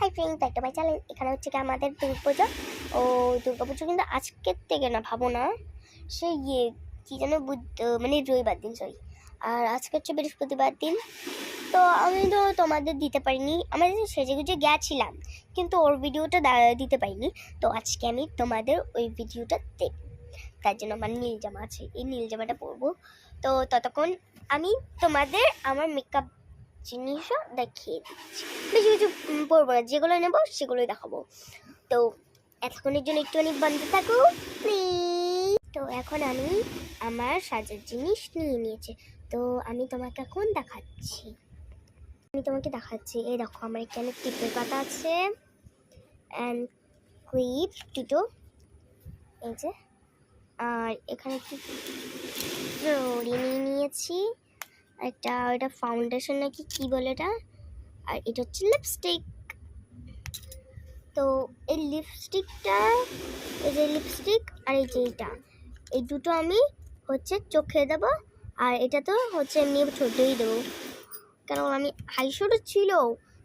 Hi friend, back to my channel. এখানে হচ্ছে কি আমাদের দুর্গাপুজো। ও দুর্গাপুজো কিন্তু আজকের থেকে না, ভাবো না, সে কী যেন মানে রবিবার দিন, সরি। আর আজকে হচ্ছে বৃহস্পতিবার দিন। তো আমি তো তোমাদের দিতে পারিনি, আমি সেজে গুজে গেছিলাম, কিন্তু ওর ভিডিওটা দিতে পারিনি। তো আজকে আমি তোমাদের ওই ভিডিওটা দেব, তার জন্য আমার নীল জামা আছে, এই নীল জামাটা পরবো। তো ততক্ষণ আমি তোমাদের আমার মেকআপ জিনিসও দেখিয়ে দিচ্ছি। বেশি কিছু পরবো না, যেগুলো নেবো সেগুলোই দেখাবো। তো এতক্ষণের জন্য একটুখানি বন্ধ থাকো প্লিজ। তো এখন আমি আমার সাজার জিনিস নিয়ে নিয়েছি, তো আমি তোমাকে এখন দেখাচ্ছি। এই দেখো, আমার এখানে টিপের পাতা আছে অ্যান্ড ক্লিপ টিটো, এই যে। আর এখানে একটু জড়ি নিয়ে নিয়েছি, এটা ফাউন্ডেশন নাকি কি বলে এটা। আর এটা হচ্ছে লিপস্টিক। তো এই লিপস্টিকটা, এই যে লিপস্টিক আর এই যে এই দুটো আমি হচ্ছে চোখে দেবো। আর এটা তো হচ্ছে এমনি ছোটই দেবো, কারণ আমি আইশ্যাডো ছিল,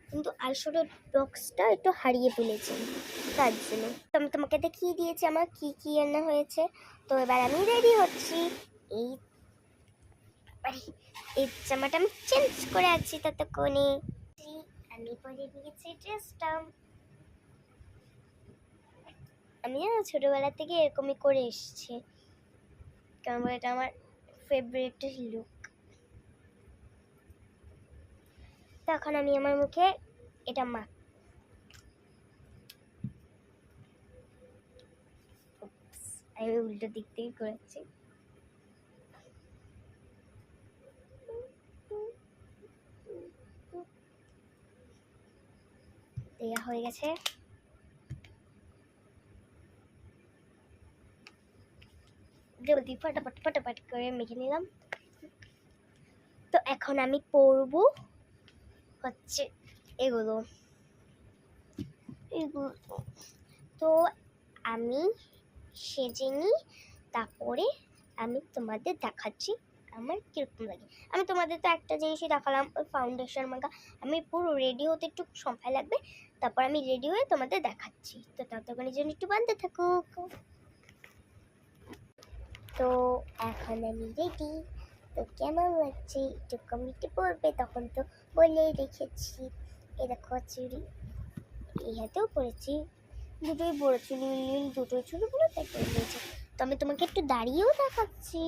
কিন্তু আইশ্যাডোর বক্সটা একটু হারিয়ে ফেলেছি, তার জন্য। তো আমি তোমাকে দেখিয়ে দিয়েছি আমার কি কি রান্না হয়েছে। তো এবার আমি রেডি হচ্ছি। এই জামাটা আমি চেঞ্জ করে আছি ততক্ষণে। আমি পরে নিয়েছি ড্রেসটা। আমি ছোটবেলা থেকে এরকমই করে এসেছি, কারণ এটা আমার ফেভারিট লুক। তখন আমি আমার মুখে এটা আমি উল্টো দিক থেকে করেছি। দেয়া হয়ে গেছে। জলদি ফটাফট করে মেখে নিলাম। তো এখন আমি পরবো হচ্ছে এগুলো। তো আমি সেজে নিই, তারপরে আমি তোমাদের দেখাচ্ছি আমার কীরকম লাগে। আমি তোমাদের তো একটা জিনিসই দেখালাম, ওই ফাউন্ডেশন মাখা। আমি পুরো রেডি হতে একটু সময় লাগবে, তারপর আমি রেডি হয়ে তোমাদের দেখাচ্ছি। তো ততক্ষণের জন্য একটু বাঁধতে থাকুক। তো এখন আমি রেডি। তো কেমন লাগছে একটু কমেন্টে পড়বে, তখন তো বলেই রেখেছি। এই দেখো চুড়ি, এই হাতেও পরেছি, দুটোই পরেছি, দুটোই চুড়িগুলো তাই করে নিয়েছি। তো আমি তোমাকে একটু দাঁড়িয়েও দেখাচ্ছি।